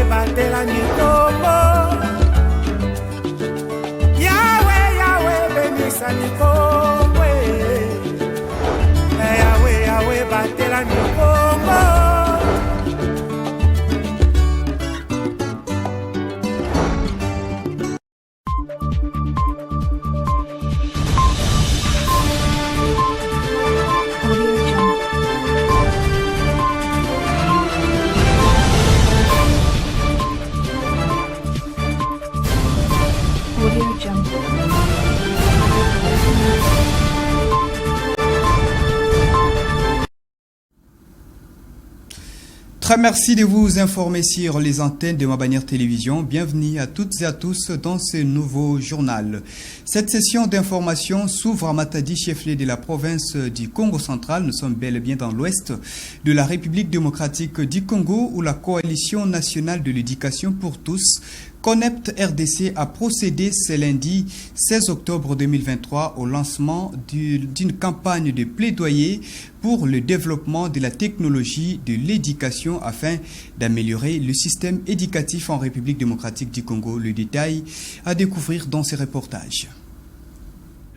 Yahweh batela mikombo. Yahweh, Yahweh benisa mikombo. Yahweh, Yahweh batela mikombo. Très merci de vous informer sur les antennes de Mabanière Télévision. Bienvenue à toutes et à tous dans ce nouveau journal. Cette session d'information s'ouvre à Matadi, chef-lieu de la province du Congo central. Nous sommes bel et bien dans l'ouest de la République démocratique du Congo, où la Coalition nationale de l'éducation pour tous, CONEPT RDC, a procédé ce lundi 16 octobre 2023 au lancement d'une campagne de plaidoyer pour le développement de la technologie de l'éducation afin d'améliorer le système éducatif en République démocratique du Congo. Le détail à découvrir dans ce reportage.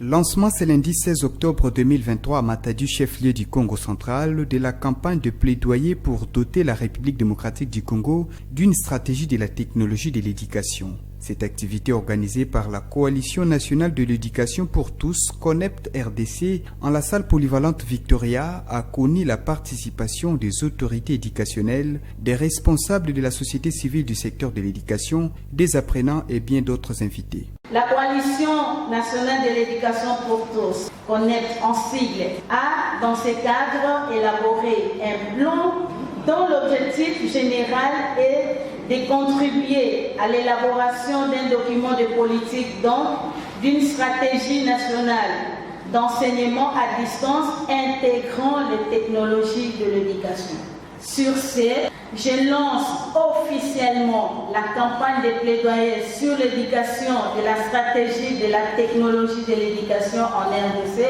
Lancement ce lundi 16 octobre 2023 à Matadi, chef-lieu du Congo central, de la campagne de plaidoyer pour doter la République démocratique du Congo d'une stratégie de la technologie de l'éducation. Cette activité organisée par la Coalition nationale de l'éducation pour tous, CONEPT RDC, en la salle polyvalente Victoria, a connu la participation des autorités éducationnelles, des responsables de la société civile du secteur de l'éducation, des apprenants et bien d'autres invités. La Coalition nationale de l'éducation pour tous, CONEPT en sigle, a dans ce cadre élaboré un plan dont l'objectif général est de contribuer à l'élaboration d'un document de politique, donc d'une stratégie nationale d'enseignement à distance intégrant les technologies de l'éducation. Sur ce, je lance officiellement la campagne de plaidoyer sur l'éducation et la stratégie de la technologie de l'éducation en RDC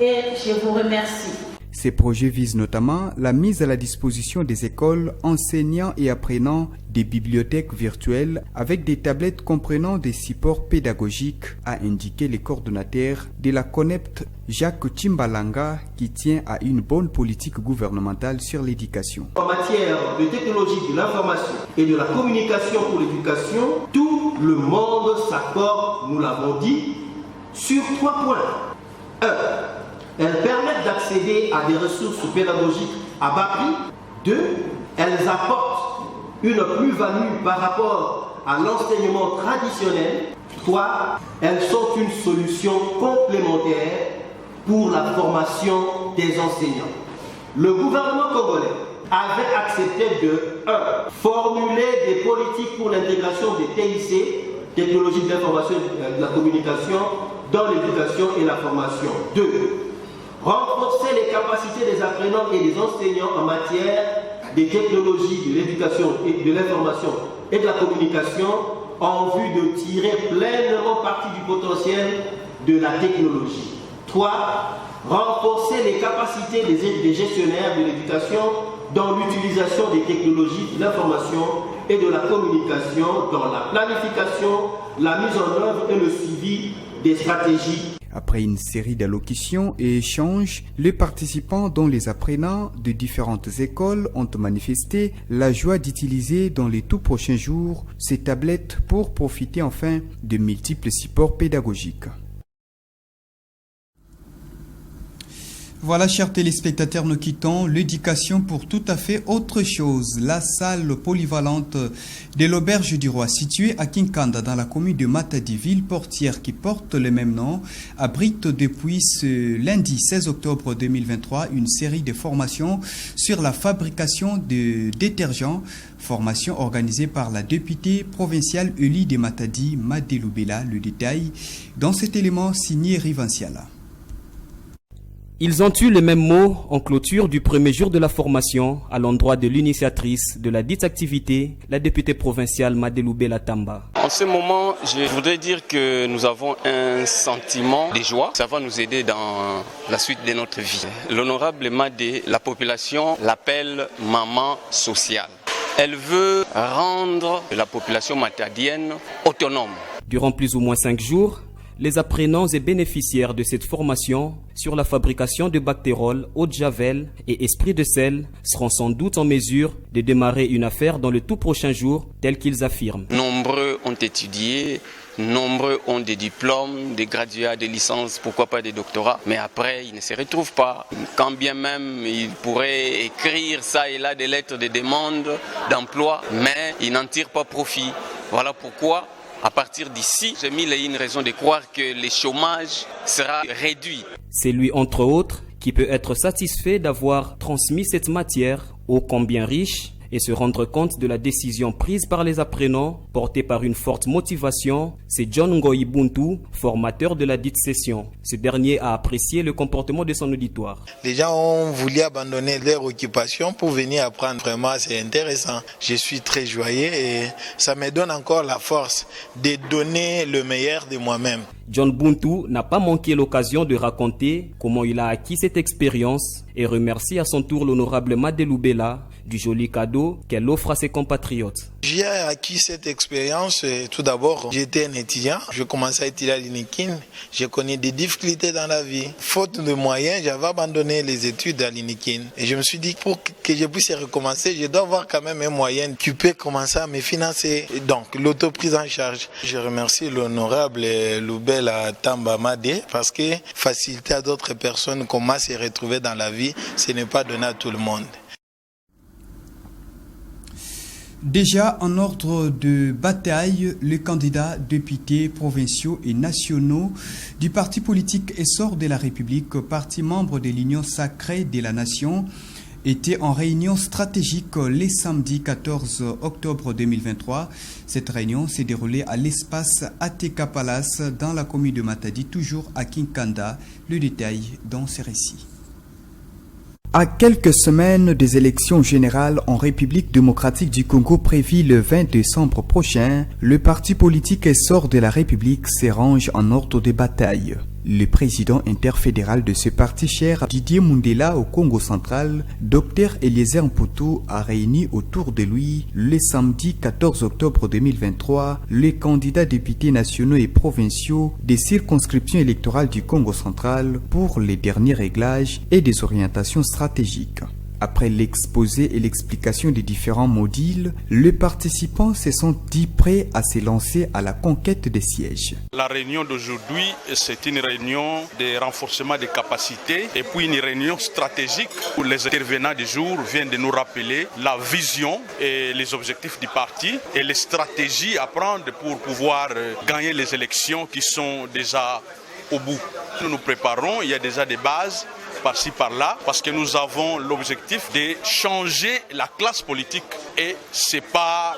et je vous remercie. Ces projets visent notamment la mise à la disposition des écoles, enseignants et apprenants des bibliothèques virtuelles avec des tablettes comprenant des supports pédagogiques, a indiqué le coordonnateur de la CONEPT, Jacques Chimbalanga, qui tient à une bonne politique gouvernementale sur l'éducation. En matière de technologie de l'information et de la communication pour l'éducation, tout le monde s'accorde, nous l'avons dit, sur 3 points. 1. Elles permettent d'accéder à des ressources pédagogiques à bas prix. 2. Elles apportent une plus-value par rapport à l'enseignement traditionnel. 3. Elles sont une solution complémentaire pour la formation des enseignants. Le gouvernement congolais avait accepté de 1. Formuler des politiques pour l'intégration des TIC, technologies de l'information et de la communication, dans l'éducation et la formation. 2. Renforcer les capacités des apprenants et des enseignants en matière des technologies de l'éducation et de l'information et de la communication en vue de tirer pleinement parti du potentiel de la technologie. 3. Renforcer les capacités des gestionnaires de l'éducation dans l'utilisation des technologies de l'information et de la communication dans la planification, la mise en œuvre et le suivi des stratégies. Après une série d'allocutions et échanges, les participants, dont les apprenants de différentes écoles, ont manifesté la joie d'utiliser dans les tout prochains jours ces tablettes pour profiter enfin de multiples supports pédagogiques. Voilà, chers téléspectateurs, nous quittons l'éducation pour tout à fait autre chose. La salle polyvalente de l'Auberge du Roi, située à Kinkanda, dans la commune de Matadi, ville portière qui porte le même nom, abrite depuis ce lundi 16 octobre 2023 une série de formations sur la fabrication de détergents, formation organisée par la députée provinciale Euli de Matadi, Madeloubela. Le détail dans cet élément signé Rivanciala. Ils ont eu les mêmes mots en clôture du premier jour de la formation à l'endroit de l'initiatrice de la dite activité, la députée provinciale Madeloubela Tamba. En ce moment, je voudrais dire que nous avons un sentiment de joie. Ça va nous aider dans la suite de notre vie. L'honorable Madé, la population l'appelle maman sociale. Elle veut rendre la population matadienne autonome. Durant plus ou moins 5 jours, les apprenants et bénéficiaires de cette formation sur la fabrication de bactéroles, eau de javel et esprit de sel seront sans doute en mesure de démarrer une affaire dans le tout prochain jour, tel qu'ils affirment. Nombreux ont étudié, nombreux ont des diplômes, des graduats, des licences, pourquoi pas des doctorats, mais après ils ne se retrouvent pas. Quand bien même ils pourraient écrire ça et là des lettres de demande d'emploi, mais ils n'en tirent pas profit. Voilà pourquoi à partir d'ici, j'ai mis une raison de croire que le chômage sera réduit. C'est lui, entre autres, qui peut être satisfait d'avoir transmis cette matière ô combien riche et se rendre compte de la décision prise par les apprenants, portée par une forte motivation. C'est John Ngoyi Buntu, formateur de la dite session. Ce dernier a apprécié le comportement de son auditoire. Les gens ont voulu abandonner leur occupation pour venir apprendre. Vraiment, c'est intéressant. Je suis très joyeux et ça me donne encore la force de donner le meilleur de moi-même. John Buntu n'a pas manqué l'occasion de raconter comment il a acquis cette expérience et remercie à son tour l'honorable Madelou Bella du joli cadeau qu'elle offre à ses compatriotes. J'ai acquis cette expérience. Tout d'abord, j'étais un étudiant. Je commençais à étudier à l'INIKIN. J'ai connu des difficultés dans la vie. Faute de moyens, j'avais abandonné les études à l'INIKIN. Et je me suis dit, pour que je puisse recommencer, je dois avoir quand même un moyen qui peut commencer à me financer. Et donc, l'autoprise en charge. Je remercie l'honorable Loubela Tamba Madé parce que faciliter à d'autres personnes comment se retrouver dans la vie, ce n'est pas donné à tout le monde. Déjà en ordre de bataille, les candidats députés provinciaux et nationaux du parti politique Essor de la République, parti membre de l'Union sacrée de la Nation, étaient en réunion stratégique les samedis 14 octobre 2023. Cette réunion s'est déroulée à l'espace ATK Palace dans la commune de Matadi, toujours à Kinkanda. Le détail dans ces récits. À quelques semaines des élections générales en République démocratique du Congo prévues le 20 décembre prochain, le parti politique Essor de la République s'arrange en ordre de bataille. Le président interfédéral de ce parti cher, Didier Mundela au Congo central, Dr Eliezer Mputu, a réuni autour de lui le samedi 14 octobre 2023 les candidats députés nationaux et provinciaux des circonscriptions électorales du Congo central pour les derniers réglages et des orientations stratégiques. Après l'exposé et l'explication des différents modules, les participants se sont dit prêts à se lancer à la conquête des sièges. La réunion d'aujourd'hui, c'est une réunion de renforcement des capacités et puis une réunion stratégique où les intervenants du jour viennent de nous rappeler la vision et les objectifs du parti et les stratégies à prendre pour pouvoir gagner les élections qui sont déjà au bout. Nous nous préparons, il y a déjà des bases par-ci par-là, parce que nous avons l'objectif de changer la classe politique et c'est pas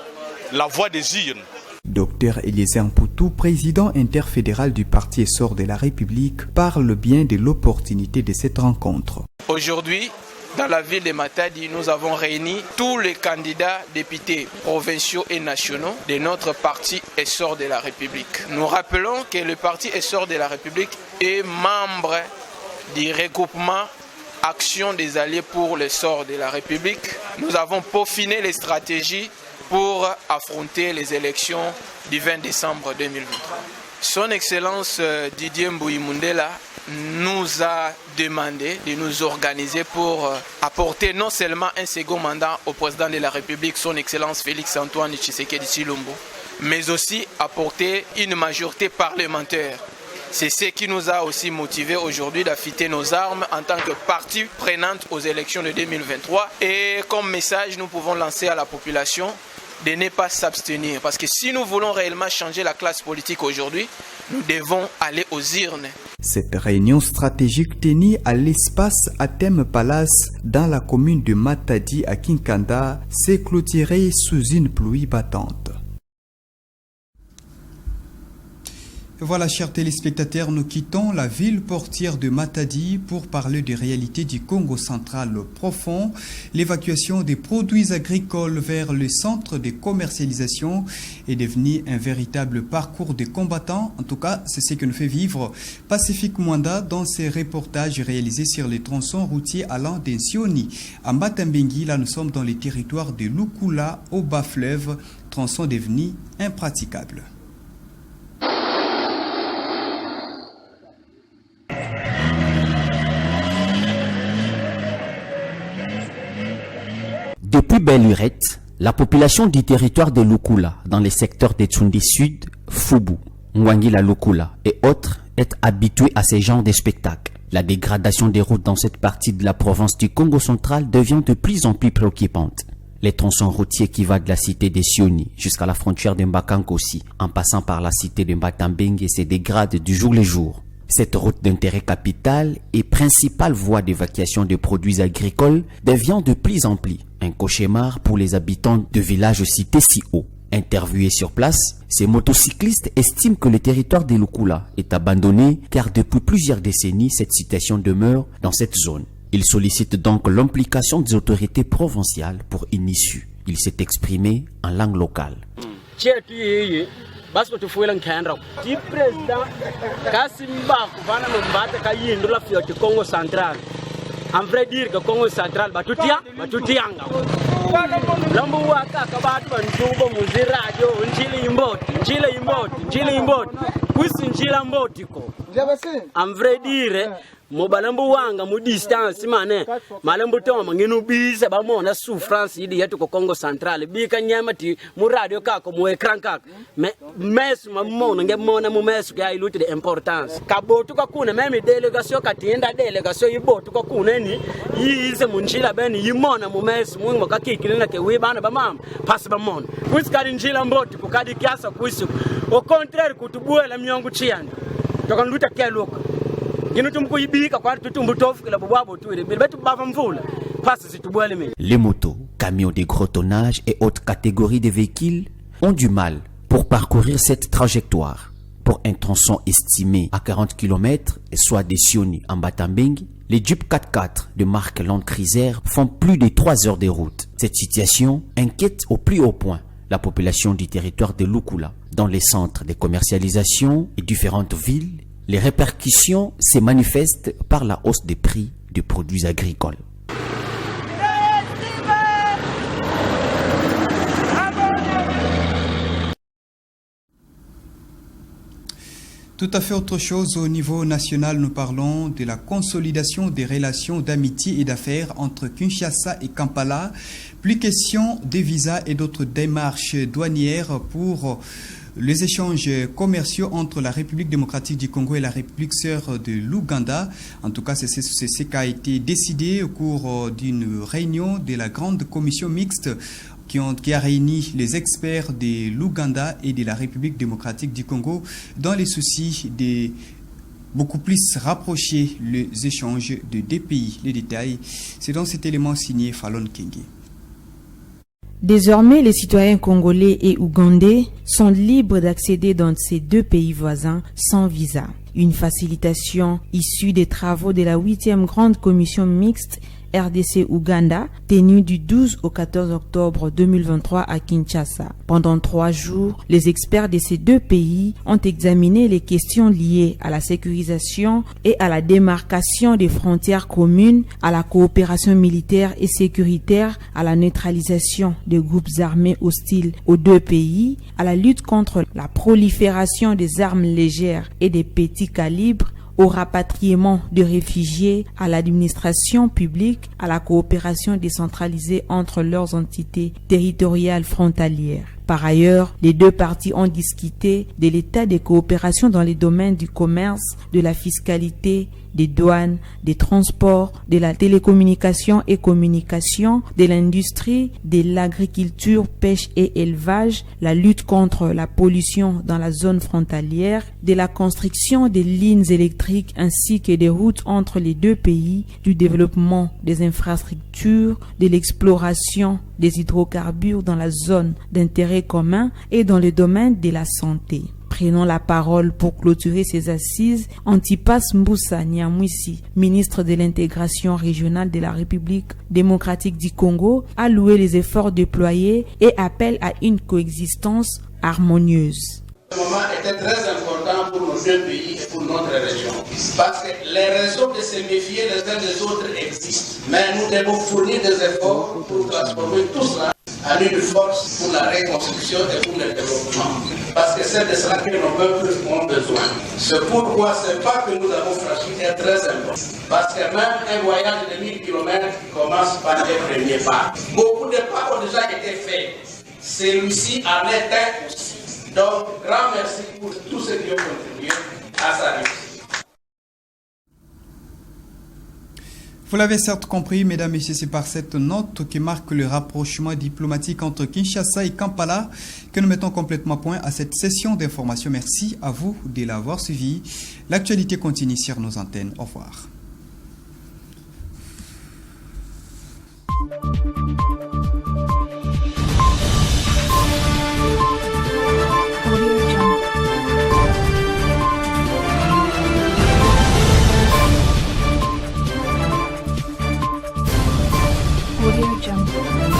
la voie des urnes. Dr Eliezer Mputu, président interfédéral du parti Essor de la République, parle bien de l'opportunité de cette rencontre. Aujourd'hui, dans la ville de Matadi, nous avons réuni tous les candidats députés provinciaux et nationaux de notre parti Essor de la République. Nous rappelons que le parti Essor de la République est membre du regroupement Action des Alliés pour l'essor de la République. Nous avons peaufiné les stratégies pour affronter les élections du 20 décembre 2023. Son Excellence Didier Mbouyi Mundela nous a demandé de nous organiser pour apporter non seulement un second mandat au président de la République, Son Excellence Félix Antoine Tshisekedi Tshilombo, mais aussi apporter une majorité parlementaire. C'est ce qui nous a aussi motivés aujourd'hui d'affûter nos armes en tant que partie prenante aux élections de 2023. Et comme message, nous pouvons lancer à la population de ne pas s'abstenir. Parce que si nous voulons réellement changer la classe politique aujourd'hui, nous devons aller aux urnes. Cette réunion stratégique tenue à l'espace Atem Palace dans la commune de Matadi à Kinkanda s'est clôturée sous une pluie battante. Voilà, chers téléspectateurs, nous quittons la ville portière de Matadi pour parler des réalités du Congo central profond. L'évacuation des produits agricoles vers le centre de commercialisation est devenu un véritable parcours de combattants. En tout cas, c'est ce que nous fait vivre Pacifique Mwanda dans ses reportages réalisés sur les tronçons routiers allant d'Ensioni à Matambengi. Là, nous sommes dans les territoires de Lukula au bas-fleuve, tronçon devenu impraticable. Depuis Belle Lurette, la population du territoire de Lukula, dans les secteurs de Tsundi Sud, Fubu, Ngwangila Lukula et autres, est habituée à ces genres de spectacles. La dégradation des routes dans cette partie de la province du Congo central devient de plus en plus préoccupante. Les tronçons routiers qui vont de la cité de Sioni jusqu'à la frontière de Mbakankosi, en passant par la cité de Mbatambenge, se dégradent du jour le jour. Cette route d'intérêt capital et principale voie d'évacuation de produits agricoles devient de plus en plus un cauchemar pour les habitants de villages cités si haut. Interviewés sur place, ces motocyclistes estiment que le territoire de Lukula est abandonné car depuis plusieurs décennies, cette situation demeure dans cette zone. Ils sollicitent donc l'implication des autorités provinciales pour une issue. Il s'est exprimé en langue locale. Basi tufuela nkhandra di president kasimba kuvana nombata kayindu la fioti Congo central en vrai dire que Congo central batutianga lambu waka kabatu banjubo muziradio njile imboti kwisi njila mboti ko en vrai dire mobalambu wanga mu distance mane malambu toma nginu bise bamona souffrance yidi yetu ko Congo central bika nyama ti mu radio kako mu ekran kako mes mamona ngemona mu mes ka iluti de importance kabotu ka kuna meme delegation katinda delegation yibotu ka kuna ni yize munjila beni yimona mu mes mu ngakakikilina ke wibana bamama pasi bamona kwisikali njila mboti kukadi kiasa kwisi au contraire kutubuela myongo chianda tokanluta keluka. Les motos, camions de gros tonnage et autres catégories de véhicules ont du mal pour parcourir cette trajectoire. Pour un tronçon estimé à 40 km, soit des Sioni en Batambengi, les Jeep 4x4 de marque Land Cruiser font plus de 3 heures de route. Cette situation inquiète au plus haut point la population du territoire de Lukula. Dans les centres de commercialisation et différentes villes, les répercussions se manifestent par la hausse des prix des produits agricoles. Tout à fait autre chose au niveau national, nous parlons de la consolidation des relations d'amitié et d'affaires entre Kinshasa et Kampala. Plus question des visas et d'autres démarches douanières pour les échanges commerciaux entre la République démocratique du Congo et la République sœur de l'Ouganda. En tout cas, c'est ce qui a été décidé au cours d'une réunion de la grande commission mixte qui a réuni les experts de l'Ouganda et de la République démocratique du Congo dans les soucis de beaucoup plus rapprocher les échanges de deux pays. Les détails, c'est dans cet élément signé Fallon Kenge. Désormais, les citoyens congolais et ougandais sont libres d'accéder dans ces deux pays voisins sans visa. Une facilitation issue des travaux de la 8e grande commission mixte RDC-Ouganda, tenue du 12 au 14 octobre 2023 à Kinshasa. Pendant 3 jours, les experts de ces deux pays ont examiné les questions liées à la sécurisation et à la démarcation des frontières communes, à la coopération militaire et sécuritaire, à la neutralisation des groupes armés hostiles aux deux pays, à la lutte contre la prolifération des armes légères et des petits calibres, au rapatriement de réfugiés, à l'administration publique, à la coopération décentralisée entre leurs entités territoriales frontalières. Par ailleurs, les deux parties ont discuté de l'état de coopération dans les domaines du commerce, de la fiscalité, des douanes, des transports, de la télécommunication et communication, de l'industrie, de l'agriculture, pêche et élevage, la lutte contre la pollution dans la zone frontalière, de la construction des lignes électriques ainsi que des routes entre les deux pays, du développement des infrastructures, de l'exploration des hydrocarbures dans la zone d'intérêt commun et dans le domaine de la santé. Prenant la parole pour clôturer ces assises, Antipas Mboussa Nyamwisi, ministre de l'intégration régionale de la République démocratique du Congo, a loué les efforts déployés et appelle à une coexistence harmonieuse. Ce moment était très important pour nos deux pays et pour notre région. Parce que les raisons de se méfier les uns des autres existent. Mais nous devons fournir des efforts pour transformer tout cela en une force pour la reconstruction et pour le développement. Parce que c'est de cela que nos peuples ont besoin. C'est pourquoi ce pas que nous avons franchi est très important. Parce que même un voyage de 1000 km commence par les premiers pas. Beaucoup de pas ont déjà été faits. Celui-ci en est un aussi. Donc, grand merci pour tous ceux qui ont contribué à sa réussite. Vous l'avez certes compris, mesdames et messieurs, c'est par cette note qui marque le rapprochement diplomatique entre Kinshasa et Kampala que nous mettons complètement point à cette session d'information. Merci à vous de l'avoir suivi. L'actualité continue sur nos antennes. Au revoir. Audio Jungle.